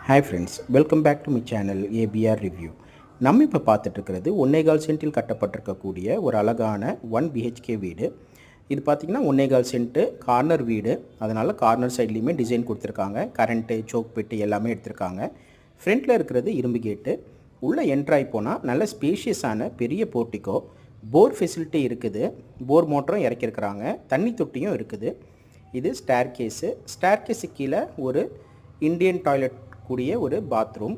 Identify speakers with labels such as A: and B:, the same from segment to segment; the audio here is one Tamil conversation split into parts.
A: Hi friends, welcome back to my channel ABR review. நம்ம இப்போ பார்த்துட்ருக்கிறது 1.25 சென்ட்டில் கட்டப்பட்டிருக்கக்கூடிய ஒரு அழகான 1 பிஹெச்கே வீடு. இது பார்த்திங்கன்னா 1.25 சென்ட்டு கார்னர் வீடு. அதனால் கார்னர் சைட்லேயுமே டிசைன் கொடுத்துருக்காங்க. கரண்ட்டு, சோக் பெட்டு எல்லாமே எடுத்திருக்காங்க. ஃப்ரண்ட்டில் இருக்கிறது இரும்பு கேட்டு. உள்ளே என்ட்ராய் போனால் நல்ல ஸ்பேஷியஸான பெரிய போர்ட்டிக்கோ, போர் ஃபெசிலிட்டி இருக்குது. போர் மோட்டரும் இறக்கியிருக்கிறாங்க. தண்ணி தொட்டியும் இருக்குது. இது ஸ்டேர் கேஸு கீழே ஒரு இந்தியன் டாய்லெட் கூடிய ஒரு பாத்ரூம்.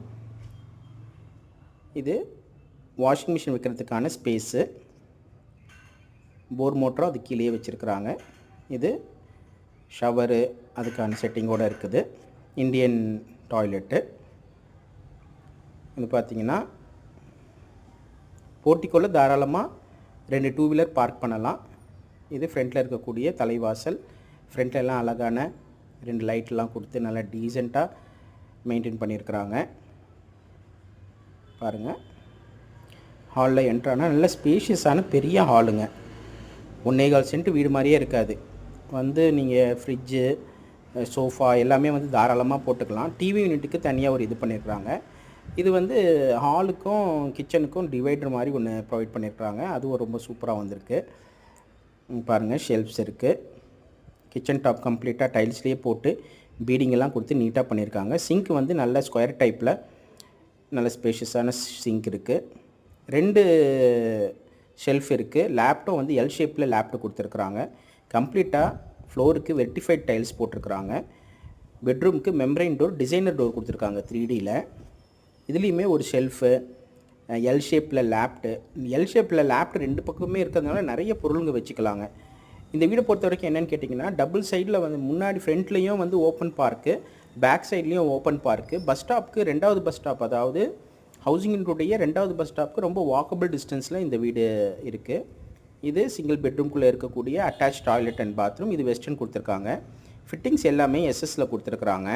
A: இது வாஷிங் மிஷின் வைக்கிறதுக்கான ஸ்பேஸு. போர் மோட்டரும் அது கீழே வச்சுருக்குறாங்க. இது ஷவரு அதுக்கான செட்டிங்கோடு இருக்குது. Indian toilet. இது பார்த்திங்கன்னா போர்ட்டிக்கோவில் தாராளமாக 2 டூ வீலர் பார்க் பண்ணலாம். இது ஃப்ரண்ட்டில் இருக்கக்கூடிய தலைவாசல். ஃப்ரண்ட்டில் எல்லாம் அழகான 2 லைட்லாம் கொடுத்து நல்லா டீசெண்டாக மெயின்டைன் பண்ணியிருக்கிறாங்க. பாருங்கள், ஹாலில் என்ட்ரானால் நல்ல ஸ்பேஷியஸான பெரிய ஹாலுங்க. 1.25 சென்ட் வீடு மாதிரியே இருக்காது. நீங்கள் ஃப்ரிட்ஜு, சோஃபா எல்லாமே தாராளமாக போட்டுக்கலாம். டிவி யூனிட்டுக்கு தனியாக ஒரு இது பண்ணியிருக்கிறாங்க. இது ஹாலுக்கும் கிச்சனுக்கும் டிவைடர் மாதிரி ஒன்று ப்ரொவைட் பண்ணியிருக்கிறாங்க. அதுவும் ரொம்ப சூப்பராக வந்திருக்கு. பாருங்கள், ஷெல்ஃப்ஸ் இருக்குது. கிச்சன் டாப் கம்ப்ளீட்டாக டைல்ஸ்லேயே போட்டு பீடிங்கெல்லாம் கொடுத்து நீட்டாக பண்ணியிருக்காங்க. சிங்க் நல்ல ஸ்கொயர் டைப்பில் நல்ல ஸ்பேஷியஸான சிங்க் இருக்குது. 2 ஷெல்ஃப் இருக்குது. லேப்டும் எல் ஷேப்பில் லேப்டாப் கொடுத்துருக்குறாங்க. கம்ப்ளீட்டாக ஃப்ளோருக்கு வெர்டிஃபைட் டைல்ஸ் போட்டிருக்கிறாங்க. பெட்ரூமுக்கு மெம்பரைன் டோர், டிசைனர் டோர் கொடுத்துருக்காங்க 3Dயில். இதுலேயுமே ஒரு ஷெல்ஃபு, எல் ஷேப்பில் லேப்டு 2 பக்கமே இருக்கிறதுனால நிறைய பொருளுங்க வச்சுக்கலாங்க. இந்த வீடை பொறுத்த வரைக்கும் என்னென்னு கேட்டிங்கன்னா, டபுள் சைடில் முன்னாடி ஃப்ரண்ட்லேயும் ஓப்பன் பார்க்கு, பேக் சைட்லேயும் ஓப்பன் பார்க்கு. பஸ் ஸ்டாப்புக்கு 2வது பஸ் ஸ்டாப், அதாவது ஹவுசிங்கினுடைய 2வது பஸ் ஸ்டாப்புக்கு ரொம்ப வாக்கபிள் டிஸ்டன்ஸில் இந்த வீடு இருக்குது. இது சிங்கிள் பெட்ரூம்குள்ளே இருக்கக்கூடிய அட்டாச் டாய்லெட் அண்ட் பாத்ரூம். இது வெஸ்டர்ன் கொடுத்துருக்காங்க. ஃபிட்டிங்ஸ் எல்லாமே எஸ்எஸ்சில் கொடுத்துருக்குறாங்க.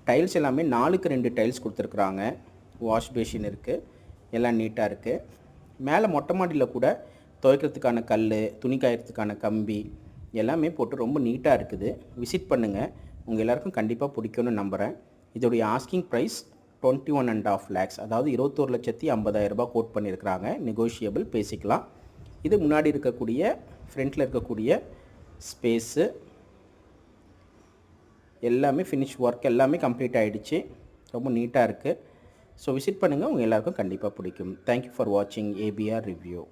A: டைல்ஸ் எல்லாமே 4க்கு 2 டைல்ஸ் கொடுத்துருக்குறாங்க. வாஷ் பேஷின் இருக்குது. எல்லாம் நீட்டாக இருக்குது. மேலே மொட்டை மாடியில் கூட துவைக்கிறதுக்கான கல், துணி காயறதுக்கான கம்பி எல்லாமே போட்டு ரொம்ப நீட்டாக இருக்குது. விசிட் பண்ணுங்கள். உங்கள் எல்லாருக்கும் கண்டிப்பாக பிடிக்கும்னு நம்புகிறேன். இதோடைய ஆஸ்கிங் ப்ரைஸ் 21.5 lakhs, அதாவது 21,50,000 ரூபாய் கோட் பண்ணியிருக்கிறாங்க. நெகோஷியபிள், பேசிக்கலாம். இது முன்னாடி இருக்கக்கூடிய ஃப்ரண்ட்டில் இருக்கக்கூடிய ஸ்பேஸு எல்லாமே ஃபினிஷ் ஒர்க் எல்லாமே கம்ப்ளீட் ஆகிடுச்சு. ரொம்ப நீட்டாக இருக்குது. ஸோ விசிட் பண்ணுங்கள். உங்கள் எல்லாருக்கும் கண்டிப்பாக பிடிக்கும். தேங்க்யூ ஃபார் வாட்சிங் ஏபிஆர் ரிவ்யூ.